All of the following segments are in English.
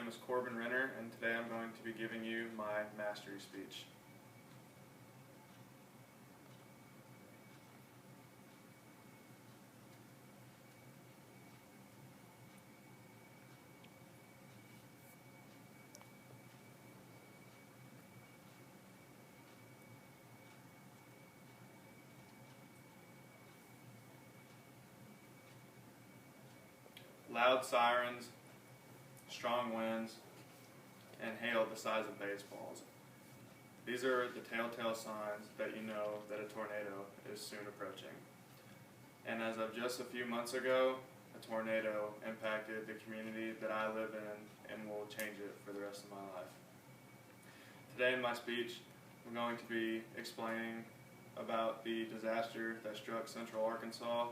name is Corbin Renner, and today I'm going to be giving you my mastery speech. Loud sirens, strong winds, and hail the size of baseballs. These are the telltale signs that you know that a tornado is soon approaching. And as of just a few months ago, a tornado impacted the community that I live in and will change it for the rest of my life. Today in my speech, I'm going to be explaining about the disaster that struck Central Arkansas,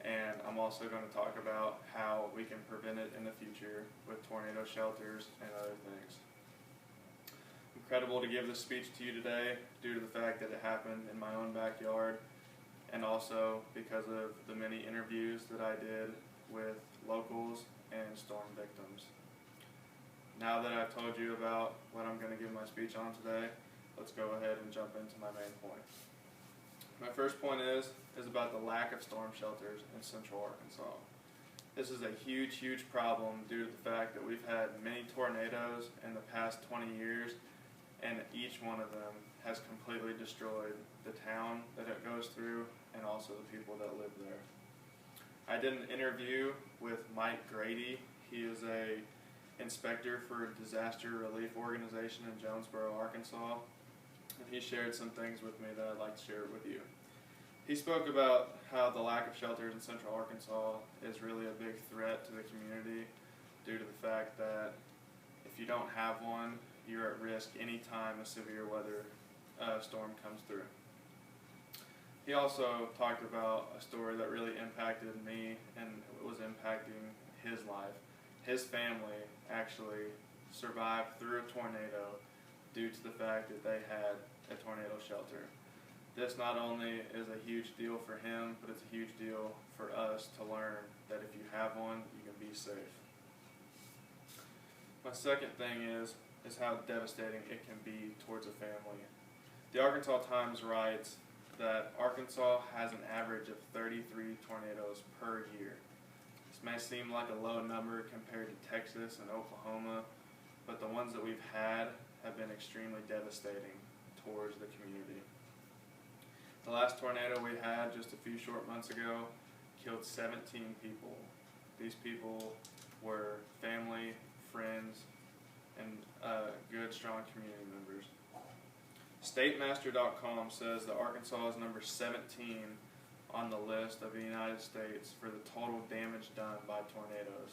and I'm also going to talk about how we can prevent it in the future with tornado shelters and other things. Incredible to give this speech to you today due to the fact that it happened in my own backyard, and also because of the many interviews that I did with locals and storm victims. Now that I've told you about what I'm going to give my speech on today, let's go ahead and jump into my main point. My first point is about the lack of storm shelters in Central Arkansas. This is a huge problem due to the fact that we've had many tornadoes in the past 20 years, and each one of them has completely destroyed the town that it goes through and also the people that live there. I did an interview with Mike Grady. He is a inspector for a disaster relief organization in Jonesboro, Arkansas, and he shared some things with me that I'd like to share with you. He spoke about how the lack of shelters in Central Arkansas is really a big threat to the community due to the fact that if you don't have one, you're at risk any time a severe weather storm comes through. He also talked about a story that really impacted me and was impacting his life. His family actually survived through a tornado due to the fact that they had a tornado shelter. This not only is a huge deal for him, but it's a huge deal for us to learn that if you have one, you can be safe. My second thing is how devastating it can be towards a family. The Arkansas Times writes that Arkansas has an average of 33 tornadoes per year. This may seem like a low number compared to Texas and Oklahoma, but the ones that we've had have been extremely devastating towards the community. The last tornado we had just a few short months ago killed 17 people. These people were family, friends, and good, strong community members. StateMaster.com says that Arkansas is number 17 on the list of the United States for the total damage done by tornadoes.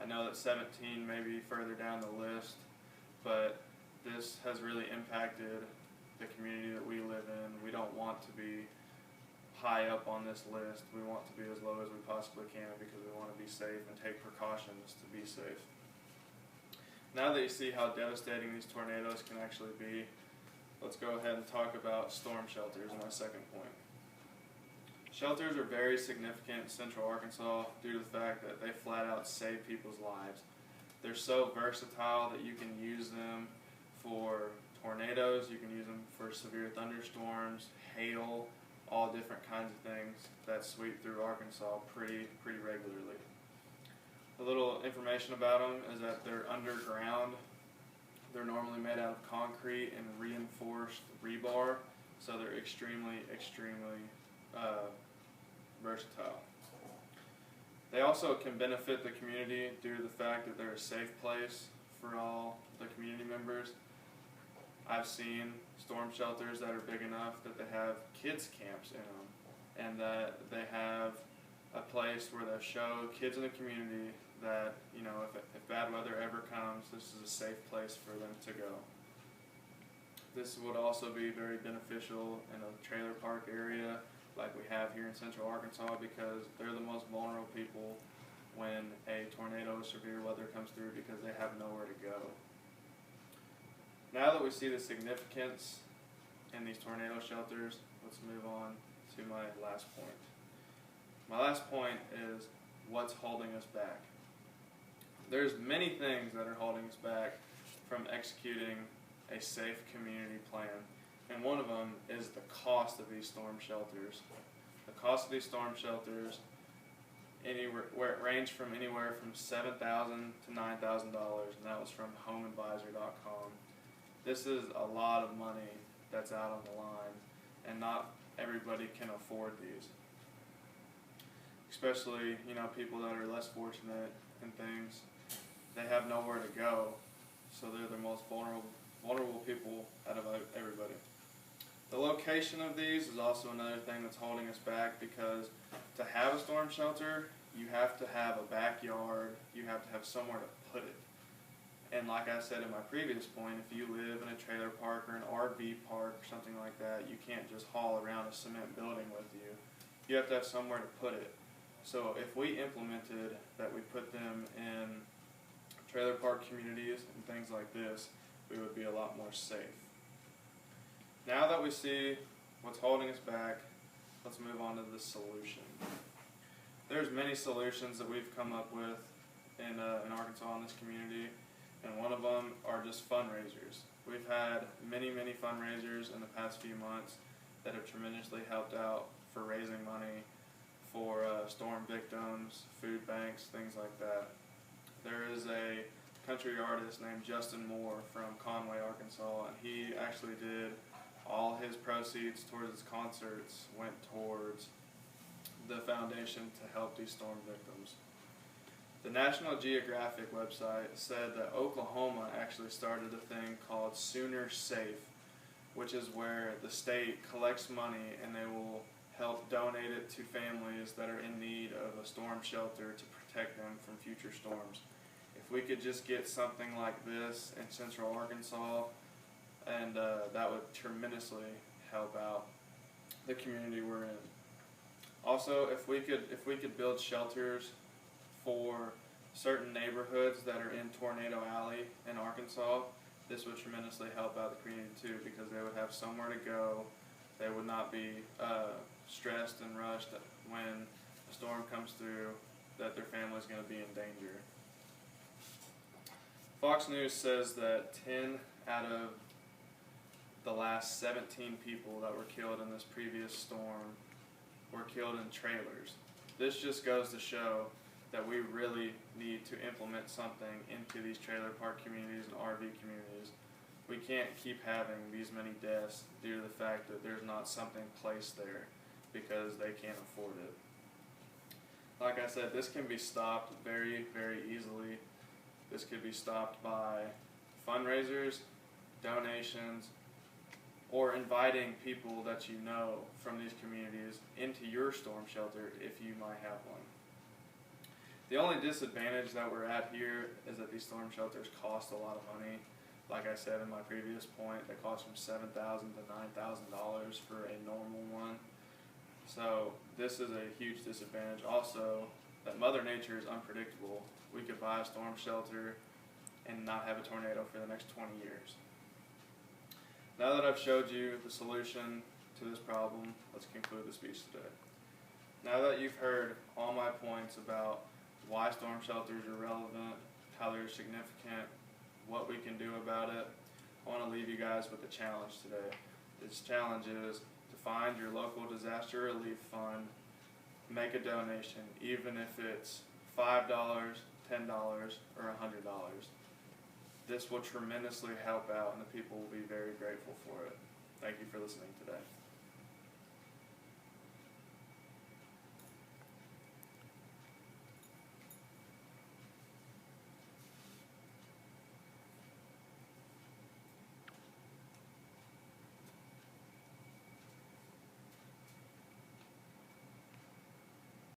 I know that 17 may be further down the list, but this has really impacted the community that we live in. We don't want to be high up on this list. We want to be as low as we possibly can because we want to be safe and take precautions to be safe. Now that you see how devastating these tornadoes can actually be, let's go ahead and talk about storm shelters in my second point. Shelters are very significant in Central Arkansas due to the fact that they flat out save people's lives. They're so versatile that you can use them for tornadoes, you can use them for severe thunderstorms, hail, all different kinds of things that sweep through Arkansas pretty regularly. A little information about them is that they're underground. They're normally made out of concrete and reinforced rebar, so they're extremely versatile. They also can benefit the community due to the fact that they're a safe place for all the community members. I've seen storm shelters that are big enough that they have kids camps in them, and that they have a place where they show kids in the community that, you know, if bad weather ever comes, this is a safe place for them to go. This would also be very beneficial in a trailer park area like we have here in Central Arkansas, because they're the most vulnerable people when a tornado or severe weather comes through because they have nowhere to go. Now that we see the significance in these tornado shelters, let's move on to my last point. My last point is what's holding us back. There's many things that are holding us back from executing a safe community plan, and one of them is the cost of these storm shelters. The cost of these storm shelters where it ranged from anywhere from $7,000 to $9,000, and that was from HomeAdvisor.com. This is a lot of money that's out on the line, and not everybody can afford these. Especially, people that are less fortunate and things. They have nowhere to go, so they're the most vulnerable people out of everybody. The location of these is also another thing that's holding us back, because to have a storm shelter, you have to have a backyard, you have to have somewhere to put it. And like I said in my previous point, if you live in a trailer park or an RV park or something like that, you can't just haul around a cement building with you. You have to have somewhere to put it. So if we implemented that we put them in trailer park communities and things like this, we would be a lot more safe. Now that we see what's holding us back, let's move on to the solution. There's many solutions that we've come up with in Arkansas in this community, and one of them are just fundraisers. We've had many fundraisers in the past few months that have tremendously helped out for raising money for storm victims, food banks, things like that. There is a country artist named Justin Moore from Conway, Arkansas, and he actually did all his proceeds towards his concerts went towards the foundation to help these storm victims. The National Geographic website said that Oklahoma actually started a thing called Sooner Safe, which is where the state collects money and they will help donate it to families that are in need of a storm shelter to protect them from future storms. If we could just get something like this in Central Arkansas, and that would tremendously help out the community we're in. Also, if we could build shelters for certain neighborhoods that are in Tornado Alley in Arkansas, this would tremendously help out the community too, because they would have somewhere to go. They would not be stressed and rushed when a storm comes through that their family is going to be in danger. Fox News says that 10 out of the last 17 people that were killed in this previous storm were killed in trailers. This just goes to show that we really need to implement something into these trailer park communities and RV communities. We can't keep having these many deaths due to the fact that there's not something placed there because they can't afford it. Like I said, this can be stopped very easily. This could be stopped by fundraisers, donations, or inviting people that you know from these communities into your storm shelter if you might have one. The only disadvantage that we're at here is that these storm shelters cost a lot of money. Like I said in my previous point, they cost from $7,000 to $9,000 for a normal one. So this is a huge disadvantage. Also, that Mother Nature is unpredictable. We could buy a storm shelter and not have a tornado for the next 20 years. Now that I've showed you the solution to this problem, let's conclude the speech today. Now that you've heard all my points about why storm shelters are relevant, how they're significant, what we can do about it, I want to leave you guys with a challenge today. This challenge is to find your local disaster relief fund, make a donation, even if it's $5, $10, or $100. This will tremendously help out, and the people will be very grateful for it. Thank you for listening today.